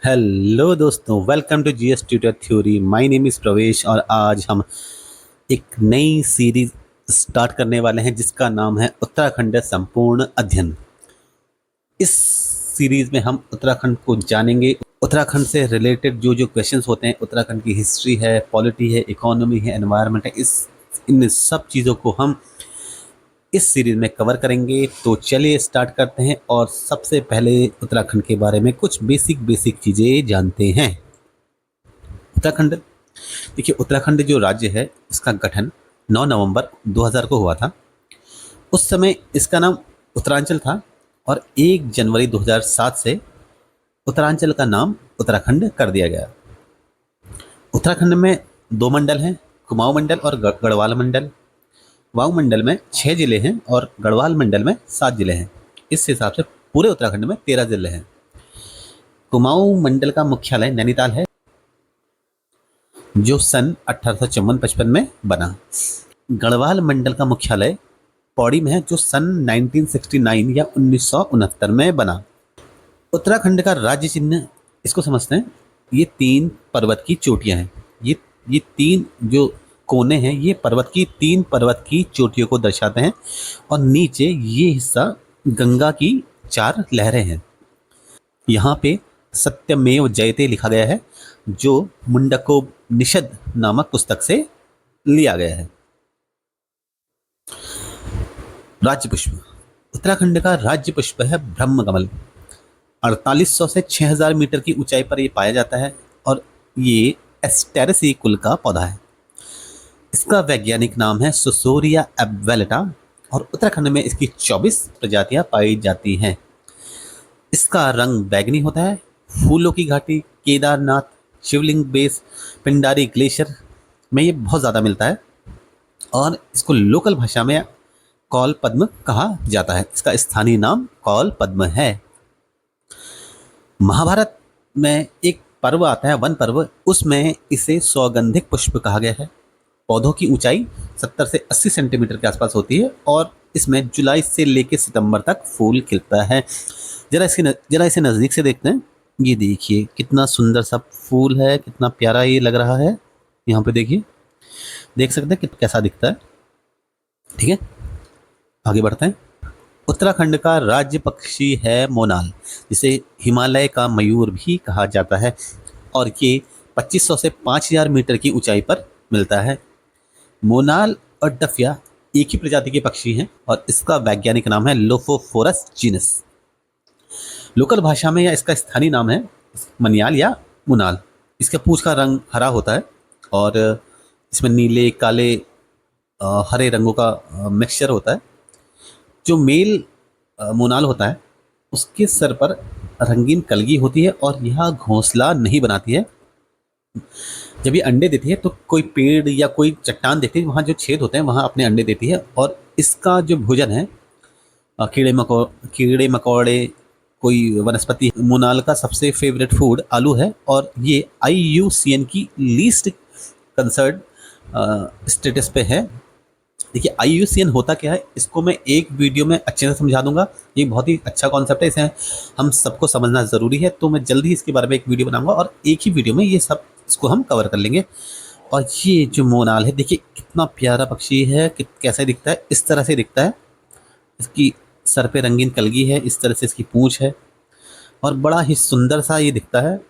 Hello दोस्तों, welcome to GS tutor theory. My name is Pravesh और आज हम एक नई सीरीज स्टार्ट करने वाले हैं जिसका नाम है उत्तराखंड संपूर्ण अध्ययन। इस सीरीज में हम उत्तराखंड को जानेंगे। उत्तराखंड से रिलेटेड जो जो क्वेश्चंस होते हैं, उत्तराखंड की हिस्ट्री है, पॉलिटी है, इकोनॉमी है, एनवायरनमेंट है, इन सब चीज़ों को हम इस सीरीज में कवर करेंगे। तो चलिए स्टार्ट करते हैं और सबसे पहले उत्तराखंड के बारे में कुछ बेसिक चीज़ें जानते हैं। उत्तराखंड, देखिए उत्तराखंड जो राज्य है इसका गठन 9 नवंबर 2000 को हुआ था। उस समय इसका नाम उत्तरांचल था और 1 जनवरी 2007 से उत्तरांचल का नाम उत्तराखंड कर दिया गया। उत्तराखंड में 2 मंडल हैं, कुमाऊं मंडल और गढ़वाल मंडल। कुमाऊं मंडल में 6 जिले हैं और गढ़वाल मंडल में 7 जिले हैं। इस हिसाब से पूरे उत्तराखंड में 13 जिले हैं। कुमाऊं मंडल का मुख्यालय नैनीताल है जो सन 1854-55 में बना। गढ़वाल मंडल का मुख्यालय पौड़ी में है जो सन 1969 या 1969 में बना। उत्तराखंड का राज्य चिन्ह इसको समझते हैं, ये 3 पर्वत की चोटियां हैं। ये 3 जो कोने हैं ये 3 पर्वत की चोटियों को दर्शाते हैं और नीचे ये हिस्सा गंगा की 4 लहरें हैं। यहाँ पे सत्यमेव जयते लिखा गया है जो मुंडकोपनिषद नामक पुस्तक से लिया गया है। राज्य पुष्प, उत्तराखंड का राज्य पुष्प है ब्रह्मकमल। 4800 से 6000 मीटर की ऊंचाई पर ये पाया जाता है और ये एस्टेरेसी कुल का पौधा है। इसका वैज्ञानिक नाम है सुसोरिया एब्वेलेटा और उत्तराखंड में इसकी 24 प्रजातियां पाई जाती हैं। इसका रंग बैगनी होता है। फूलों की घाटी केदारनाथ, शिवलिंग बेस, पिंडारी ग्लेशियर में ये बहुत ज़्यादा मिलता है और इसको लोकल भाषा में कौल पद्म कहा जाता है। इसका स्थानीय नाम कौल पद्म है। महाभारत में एक पर्व आता है, वन पर्व, उसमें इसे सौगंधिक पुष्प कहा गया है। पौधों की ऊंचाई 70 से 80 सेंटीमीटर के आसपास होती है और इसमें जुलाई से लेकर सितंबर तक फूल खिलता है। जरा इसे नज़दीक से देखते हैं। ये देखिए कितना सुंदर सा फूल है, कितना प्यारा ये लग रहा है। यहाँ पे देखिए, देख सकते हैं कि कैसा दिखता है। ठीक है, आगे बढ़ते हैं। उत्तराखंड का राज्य पक्षी है मोनाल, जिसे हिमालय का मयूर भी कहा जाता है और ये 2500 से 5000 मीटर की ऊंचाई पर मिलता है। मोनाल और डफिया एक ही प्रजाति के पक्षी हैं और इसका वैज्ञानिक नाम है लोफोफोरस जीनस। लोकल भाषा में या इसका स्थानीय नाम है मनियाल या मुनाल। इसके पूंछ का रंग हरा होता है और इसमें नीले, काले, हरे रंगों का मिक्सचर होता है। जो मेल मोनाल होता है उसके सर पर रंगीन कलगी होती है और यह घोंसला नहीं बनाती है। जब ये अंडे देती है तो कोई पेड़ या कोई चट्टान देखती है, वहाँ जो छेद होते हैं वहाँ अपने अंडे देती है। और इसका जो भोजन है कीड़े मकोड़े, कोई वनस्पति। मोनाल का सबसे फेवरेट फूड आलू है और ये IUCN की लीस्ट कंसर्न स्टेटस पे है। देखिए IUCN होता क्या है, इसको मैं एक वीडियो में अच्छे से समझा दूंगा। ये बहुत ही अच्छा कॉन्सेप्ट है, इसे हम सबको समझना ज़रूरी है। तो मैं जल्दी इसके बारे में एक वीडियो बनाऊंगा और एक ही वीडियो में ये सब इसको हम कवर कर लेंगे। और ये जो मोनाल है देखिए कितना प्यारा पक्षी है, कैसे दिखता है, इस तरह से दिखता है। इसकी सर पे रंगीन कलगी है, इस तरह से इसकी पूंछ है और बड़ा ही सुंदर सा ये दिखता है,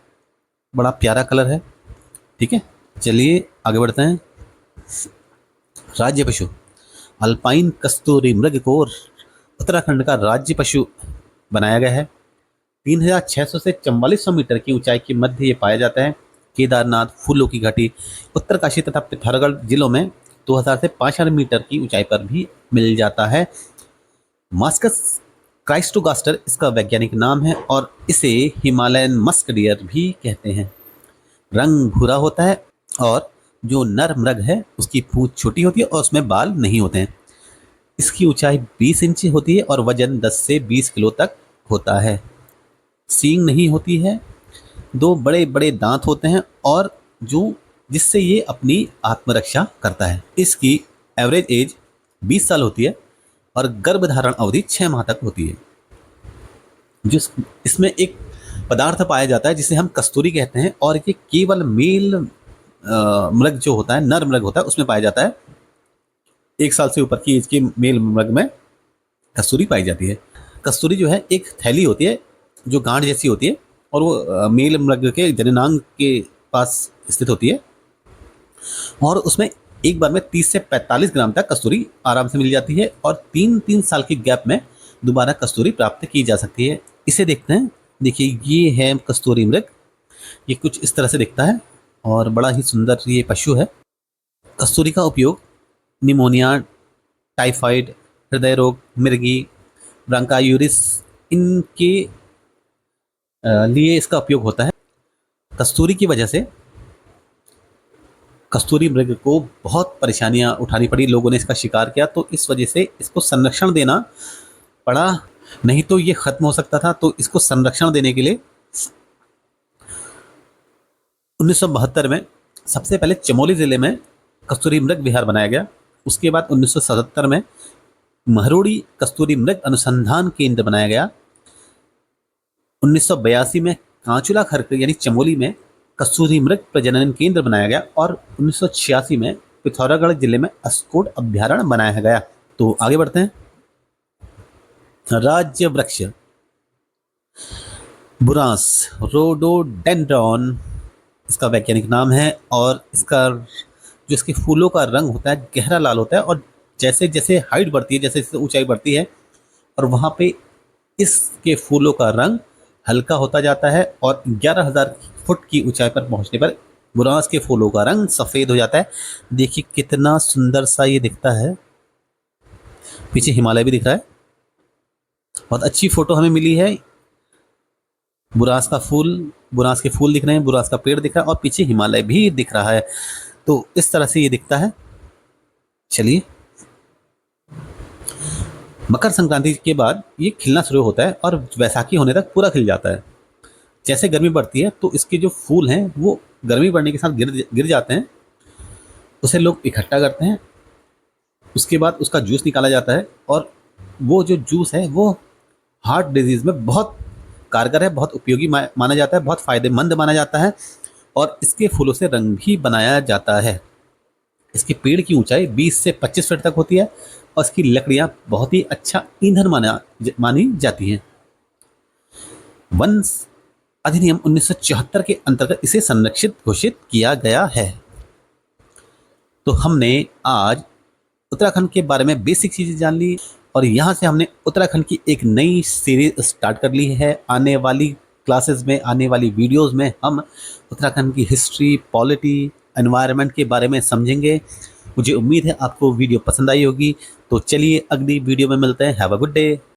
बड़ा प्यारा कलर है। ठीक है, चलिए आगे बढ़ते हैं। राज्य पशु, अल्पाइन कस्तूरी मृग को उत्तराखंड का राज्य पशु बनाया गया है। 3600 से 4400 मीटर की ऊंचाई के मध्य ये पाया जाता है। केदारनाथ, फूलों की घाटी, उत्तरकाशी तथा पिथौरागढ़ जिलों में 2000 से 5000 मीटर की ऊंचाई पर भी मिल जाता है। मास्कस क्राइस्टोगास्टर इसका वैज्ञानिक नाम है और इसे हिमालयन मस्क डियर भी कहते हैं। रंग भूरा होता है और जो नर मृग है उसकी पूंछ छोटी होती है और उसमें बाल नहीं होते हैं। इसकी ऊंचाई 20 इंच होती है और वजन 10 से 20 किलो तक होता है। सींग नहीं होती है, 2 बड़े बड़े दांत होते हैं और जिससे ये अपनी आत्मरक्षा करता है। इसकी एवरेज एज 20 साल होती है और गर्भधारण अवधि 6 माह तक होती है। जो इसमें एक पदार्थ पाया जाता है जिसे हम कस्तूरी कहते हैं, और ये केवल मेल मृग जो होता है, नर मृग होता है, उसमें पाया जाता है। 1 साल से ऊपर की एज के मेल मृग में कस्तूरी पाई जाती है। कस्तूरी जो है एक थैली होती है जो गांठ जैसी होती है, और वो मेल मृग के जननांग के पास स्थित होती है, और उसमें एक बार में 30 से 45 ग्राम तक कस्तूरी आराम से मिल जाती है, और 3-3 साल के गैप में दोबारा कस्तूरी प्राप्त की जा सकती है। इसे देखते हैं। देखिए, ये है कस्तूरी मृग। ये कुछ इस तरह से दिखता है और बड़ा ही सुंदर ये पशु है। कस्तूरी का उपयोग निमोनिया, टाइफाइड, हृदय रोग, मिर्गी, ब्रांकायूरिस, इनके लिए इसका उपयोग होता है। कस्तूरी की वजह से कस्तूरी मृग को बहुत परेशानियां उठानी पड़ी, लोगों ने इसका शिकार किया, तो इस वजह से इसको संरक्षण देना पड़ा, नहीं तो ये खत्म हो सकता था। तो इसको संरक्षण देने के लिए 1972 में सबसे पहले चमोली जिले में कस्तूरी मृग विहार बनाया गया। उसके बाद 1977 में महरोड़ी कस्तूरी मृग अनुसंधान केंद्र बनाया गया। 1982 में कांचुला खर्क यानी चमोली में कस्तूरी मृग प्रजनन केंद्र बनाया गया, और 1986 में पिथौरागढ़ जिले में अस्कोट अभ्यारण्य बनाया गया। तो आगे बढ़ते हैं। राज्य वृक्ष बुरांस, रोडोडेंड्रॉन इसका वैज्ञानिक नाम है, और इसका जो इसके फूलों का रंग होता है गहरा लाल होता है, और जैसे जैसे हाइट बढ़ती है, जैसे जैसे ऊंचाई बढ़ती है, और वहाँ पे इसके फूलों का रंग हल्का होता जाता है, और 11,000 फुट की ऊंचाई पर पहुंचने पर बुरांस के फूलों का रंग सफ़ेद हो जाता है। देखिए कितना सुंदर सा ये दिखता है। पीछे हिमालय भी दिख रहा है। बहुत अच्छी फोटो हमें मिली है। बुरांस का फूल, बुरांस के फूल दिख रहे हैं, बुरांस का पेड़ दिख रहा है, और पीछे हिमालय भी दिख रहा है। तो इस तरह से ये दिखता है। चलिए, मकर संक्रांति के बाद ये खिलना शुरू होता है और वैसाखी होने तक पूरा खिल जाता है। जैसे गर्मी बढ़ती है तो इसके जो फूल हैं वो गर्मी बढ़ने के साथ गिर जाते हैं। उसे लोग इकट्ठा करते हैं। उसके बाद उसका जूस निकाला जाता है, और वो जो जूस है वो हार्ट डिजीज़ में बहुत कारगर है, बहुत उपयोगी माना जाता है, बहुत फ़ायदेमंद माना जाता है, और इसके फूलों से रंग भी बनाया जाता है। इसके पेड़ की ऊंचाई 20 से 25 फीट तक होती है, और इसकी लकड़ियां बहुत ही अच्छा ईंधन मानी जाती हैं। वन अधिनियम 1974 के अंतर्गत इसे संरक्षित घोषित किया गया है। तो हमने आज उत्तराखंड के बारे में बेसिक चीज़ें जान ली, और यहाँ से हमने उत्तराखंड की एक नई सीरीज स्टार्ट कर ली है। आने वाली क्लासेस में, आने वाली वीडियोस में हम उत्तराखंड की हिस्ट्री, पॉलिटी, एनवायरनमेंट के बारे में समझेंगे। मुझे उम्मीद है आपको वीडियो पसंद आई होगी। तो चलिए अगली वीडियो में मिलते हैं। Have a good day.